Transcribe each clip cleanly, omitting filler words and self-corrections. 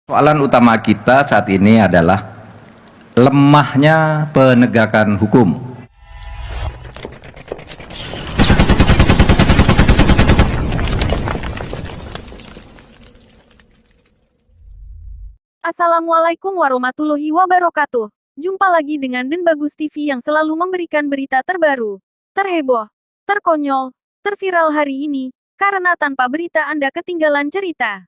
Persoalan utama kita saat ini adalah lemahnya penegakan hukum. Assalamualaikum warahmatullahi wabarakatuh. Jumpa lagi dengan Den Bagus TV yang selalu memberikan berita terbaru, terheboh, terkonyol, terviral hari ini, karena tanpa berita Anda ketinggalan cerita.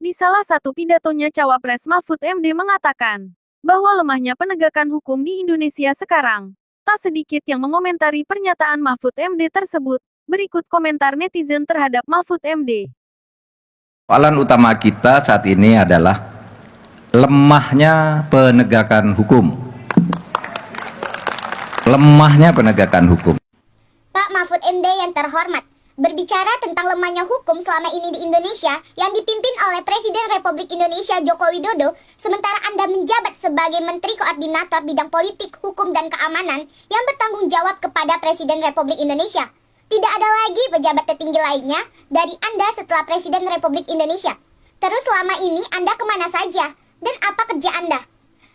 Di salah satu pidatonya Cawapres Mahfud MD mengatakan bahwa lemahnya penegakan hukum di Indonesia sekarang. Tak sedikit yang mengomentari pernyataan Mahfud MD tersebut. Berikut komentar netizen terhadap Mahfud MD. Persoalan utama kita saat ini adalah lemahnya penegakan hukum. Lemahnya penegakan hukum. Pak Mahfud MD yang terhormat, berbicara tentang lemahnya hukum selama ini di Indonesia yang dipimpin oleh Presiden Republik Indonesia Joko Widodo, sementara Anda menjabat sebagai Menteri Koordinator Bidang Politik, Hukum, dan Keamanan yang bertanggung jawab kepada Presiden Republik Indonesia. Tidak ada lagi pejabat tertinggi lainnya dari Anda setelah Presiden Republik Indonesia. Terus selama ini Anda kemana saja? Dan apa kerja Anda?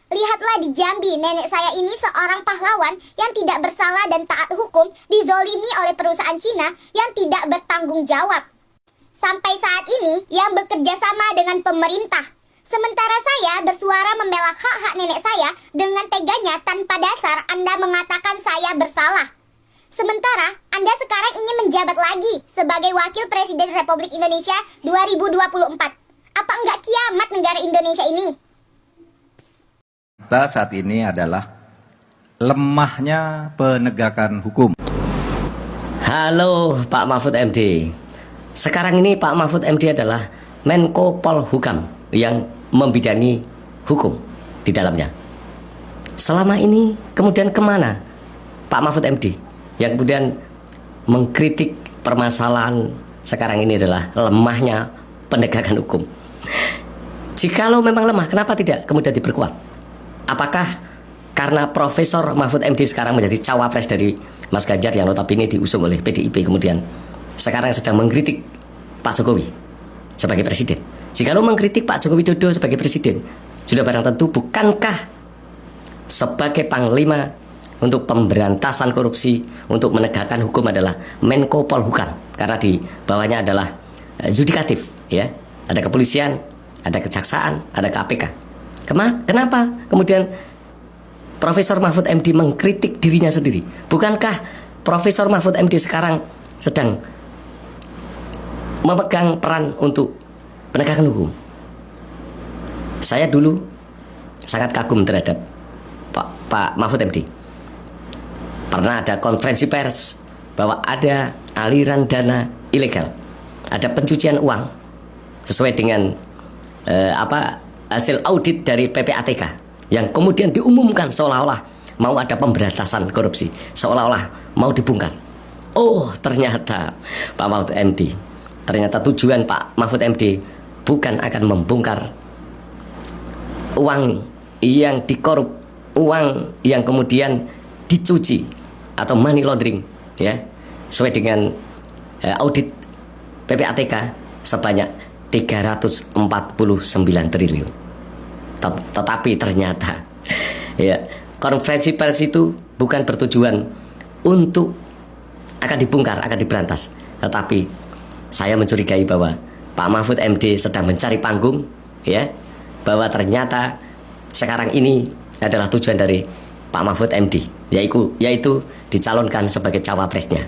Lihatlah di Jambi, nenek saya ini seorang pahlawan yang tidak bersalah dan taat hukum dizolimi oleh perusahaan Cina yang tidak bertanggung jawab. Sampai saat ini, yang bekerja sama dengan pemerintah. Sementara saya bersuara membela hak-hak nenek saya dengan teganya tanpa dasar Anda mengatakan saya bersalah. Sementara Anda sekarang ingin menjabat lagi sebagai Wakil Presiden Republik Indonesia 2024. Apa enggak kiamat negara Indonesia ini? Kita saat ini adalah lemahnya penegakan hukum. Halo Pak Mahfud MD. Sekarang ini Pak Mahfud MD adalah Menko Polhukam yang membidangi hukum di dalamnya. Selama ini kemudian kemana Pak Mahfud MD yang kemudian mengkritik permasalahan sekarang ini adalah lemahnya penegakan hukum? Jikalau memang lemah, kenapa tidak kemudian diperkuat? Apakah karena Profesor Mahfud MD sekarang menjadi cawapres dari Mas Ganjar yang notabene diusung oleh PDIP, kemudian sekarang sedang mengkritik Pak Jokowi sebagai presiden? Jikalau mengkritik Pak Joko Widodo sebagai presiden, sudah barang tentu bukankah sebagai panglima untuk pemberantasan korupsi, untuk menegakkan hukum adalah Menko Polhukam, karena di bawahnya adalah yudikatif, ya. Ada kepolisian, ada kejaksaan, ada KPK. Kenapa kemudian Profesor Mahfud MD mengkritik dirinya sendiri? Bukankah Profesor Mahfud MD sekarang sedang memegang peran untuk penegakan hukum? Saya dulu sangat kagum terhadap Pak Mahfud MD. Pernah ada konferensi pers bahwa ada aliran dana ilegal, ada pencucian uang sesuai dengan hasil audit dari PPATK yang kemudian diumumkan seolah-olah mau ada pemberantasan korupsi, seolah-olah mau dibongkar. Oh, ternyata Pak Mahfud MD, ternyata tujuan Pak Mahfud MD bukan akan membongkar uang yang dikorup, uang yang kemudian dicuci atau money laundering, ya, sesuai dengan audit PPATK sebanyak 349 triliun. Tetapi ternyata ya, konferensi pers itu bukan bertujuan untuk akan dibongkar, akan diberantas, tetapi saya mencurigai bahwa Pak Mahfud MD sedang mencari panggung, ya, bahwa ternyata sekarang ini adalah tujuan dari Pak Mahfud MD, yaitu dicalonkan sebagai cawapresnya.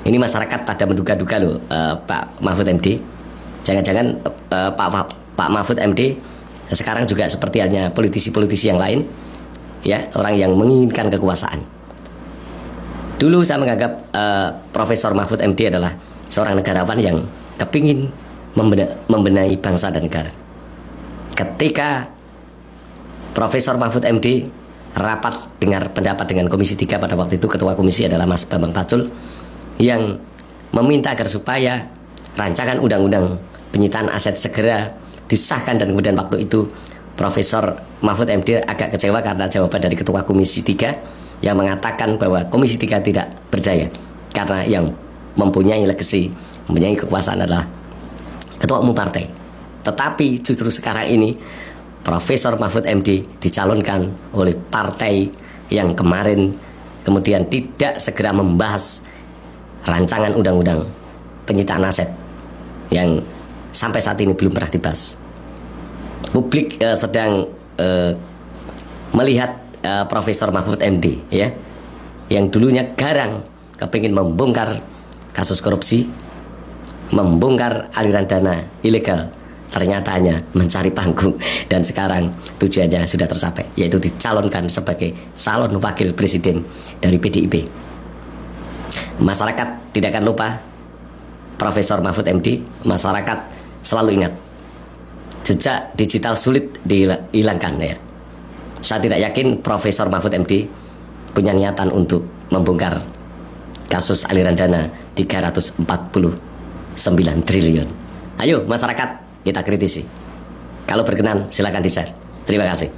Ini masyarakat pada menduga-duga loh, Pak Mahfud MD. Jangan-jangan Pak Mahfud MD sekarang juga seperti halnya politisi-politisi yang lain, ya, orang yang menginginkan kekuasaan. Dulu saya menganggap Profesor Mahfud MD adalah seorang negarawan yang kepingin membenahi bangsa dan negara. Ketika Profesor Mahfud MD rapat dengar pendapat dengan Komisi 3 pada waktu itu, ketua komisi adalah Mas Bambang Pacul, yang meminta agar supaya rancangan undang-undang penyitaan aset segera disahkan, dan kemudian waktu itu Profesor Mahfud MD agak kecewa karena jawaban dari ketua Komisi 3 yang mengatakan bahwa Komisi 3 tidak berdaya karena yang mempunyai legacy, mempunyai kekuasaan adalah Ketua Umum partai. Tetapi justru sekarang ini Profesor Mahfud MD dicalonkan oleh partai yang kemarin kemudian tidak segera membahas rancangan undang-undang penyitaan aset yang sampai saat ini belum pernah dibahas. Publik sedang melihat Profesor Mahfud MD ya, yang dulunya garang kepingin membongkar kasus korupsi, membongkar aliran dana ilegal, ternyata hanya mencari panggung, dan sekarang tujuannya sudah tercapai, yaitu dicalonkan sebagai calon wakil presiden dari PDIP. Masyarakat tidak akan lupa Profesor Mahfud MD. Masyarakat selalu ingat, jejak digital sulit dihilangkan ya. Saya tidak yakin Profesor Mahfud MD punya niatan untuk membongkar kasus aliran dana 349 triliun. Ayo masyarakat, kita kritisi. Kalau berkenan silakan di-share. Terima kasih.